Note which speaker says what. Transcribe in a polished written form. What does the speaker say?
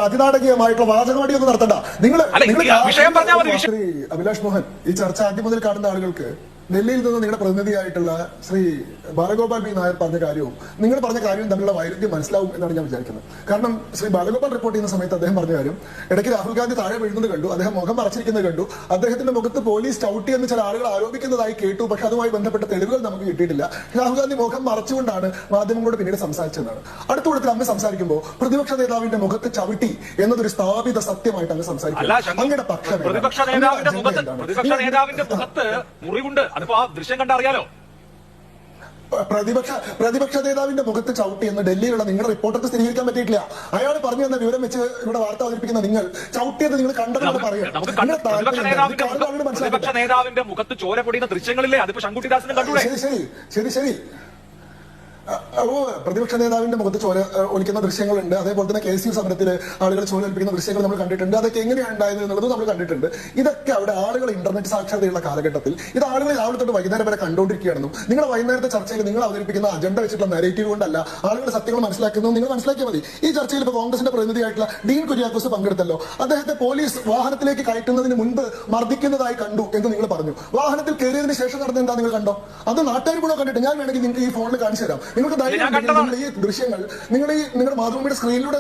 Speaker 1: അതിനാടകീയമായിട്ടുള്ള വാചകമടിയൊന്നും നടത്തണ്ട. നിങ്ങൾ ശ്രീ അഭിലാഷ് മോഹൻ, ഈ ചർച്ച ആദ്യം മുതൽ കാണുന്ന ആളുകൾക്ക് ഡൽഹിയിൽ നിന്ന് നിങ്ങളുടെ പ്രതിനിധിയായിട്ടുള്ള ശ്രീ ബാലഗോപാൽ ബി നായർ പറഞ്ഞ കാര്യവും നിങ്ങൾ പറഞ്ഞ കാര്യവും തമ്മിലുള്ള വൈരുദ്ധ്യം മനസ്സിലാവും എന്നാണ് ഞാൻ വിചാരിക്കുന്നത്. കാരണം ശ്രീ ബാലഗോപാൽ റിപ്പോർട്ട് ചെയ്യുന്ന സമയത്ത് അദ്ദേഹം പറഞ്ഞ കാര്യം, ഇടയ്ക്ക് രാഹുൽ ഗാന്ധി താഴെ വീഴുന്നത് കണ്ടു, അദ്ദേഹം മുഖം മറച്ചിരിക്കുന്നത് കണ്ടു, അദ്ദേഹത്തിന്റെ മുഖത്ത് പോലീസ് ചവിട്ടി എന്ന് ചില ആളുകൾ ആരോപിക്കുന്നതായി കേട്ടു, പക്ഷെ അതുമായി ബന്ധപ്പെട്ട തെളിവുകൾ നമുക്ക് കിട്ടിയിട്ടില്ല. രാഹുൽ ഗാന്ധി മുഖം മറച്ചുകൊണ്ടാണ് മാധ്യമങ്ങളോട് പിന്നീട് സംസാരിച്ചതാണ്. അടുത്ത കൂട്ടത്തിൽ അങ്ങ് സംസാരിക്കുമ്പോൾ പ്രതിപക്ഷ നേതാവിന്റെ മുഖത്ത് ചവിട്ടി എന്നതൊരു സ്ഥാപിത സത്യമായിട്ട് അങ്ങ് സംസാരിക്കും. അങ്ങയുടെ പക്ഷം
Speaker 2: ദൃശ്യം കണ്ടറിയാലോ.
Speaker 1: പ്രതിപക്ഷ നേതാവിന്റെ മുഖത്ത് ചവിട്ടി എന്ന് ഡൽഹിയിലുള്ള നിങ്ങളുടെ റിപ്പോർട്ടർക്ക് സ്ഥിരീകരിക്കാൻ പറ്റിയിട്ടില്ല. അയാൾ പറഞ്ഞു തന്ന വിവരം വെച്ച് ഇവിടെ വാർത്ത അവതരിപ്പിക്കുന്ന നിങ്ങൾ ചവിട്ടിയത് നിങ്ങൾ കണ്ടെന്ന് പറയാം.
Speaker 2: പ്രതിപക്ഷ നേതാവിന്റെ മുഖത്ത് ചോര പൊടിയുന്ന ദൃശ്യങ്ങളില്ലേ, അതിപ്പോ ശങ്കുട്ടിദാസിനെ കണ്ടൂടെ?
Speaker 1: ശരി ശരി പ്രതിപക്ഷ നേതാവിന്റെ മുഖത്ത് ചോര ഒലിക്കുന്ന ദൃശ്യങ്ങളുണ്ട്. അതേപോലെ തന്നെ KSU സമരത്തിൽ ആളുകൾ ചോര ഒലിപ്പിക്കുന്ന ദൃശ്യങ്ങൾ നമ്മൾ കണ്ടിട്ടുണ്ട്. അതൊക്കെ എങ്ങനെയാണ് ഉണ്ടായത് എന്നുള്ളത് നമ്മൾ കണ്ടിട്ടുണ്ട്. ഇതൊക്കെ അവിടെ ആളുകൾ ഇന്റർനെറ്റ് സാക്ഷരതയുള്ള കാലഘട്ടത്തിൽ ഇത് ആളുകൾ രാവിലെ തൊട്ട് വൈകുന്നേരം വരെ കണ്ടുകൊണ്ടിരിക്കുകയാണെന്നും നിങ്ങൾ വൈകുന്നേരത്തെ ചർച്ചയിൽ നിങ്ങൾ അവതരിപ്പിക്കുന്ന അജണ്ട വെച്ചിട്ടുള്ള നെറേറ്റീവ് കൊണ്ടല്ല ആളുകൾ സത്യങ്ങൾ മനസ്സിലാക്കുന്നത് നിങ്ങൾ മനസ്സിലാക്കിയാൽ മതി. ഈ ചർച്ചയിൽ ഇപ്പോൾ കോൺഗ്രസിന്റെ പ്രതിനിധിയായിട്ടുള്ള ഡീൻ കുര്യാക്കോസ് പങ്കെടുത്തല്ലോ. അദ്ദേഹത്തെ പോലീസ് വാഹനത്തിലേക്ക് കയറ്റുന്നതിന് മുൻപ് മർദ്ദിക്കുന്നതായി കണ്ടു എന്ന് നിങ്ങൾ പറഞ്ഞു. വാഹനത്തിൽ കയറിയതിന് ശേഷം നടന്ന എന്താ നിങ്ങൾ കണ്ടോ? അത് നാട്ടുകാർ കൂടെ കണ്ടിട്ട് ഞാൻ വേണമെങ്കിൽ നിങ്ങൾക്ക് ഈ ഫോണിൽ കാണിച്ചു തരാം. നിങ്ങൾക്ക് ധൈര്യം ഈ ദൃശ്യങ്ങൾ നിങ്ങളുടെ മാതൃഭൂമിയുടെ സ്ക്രീനിലൂടെ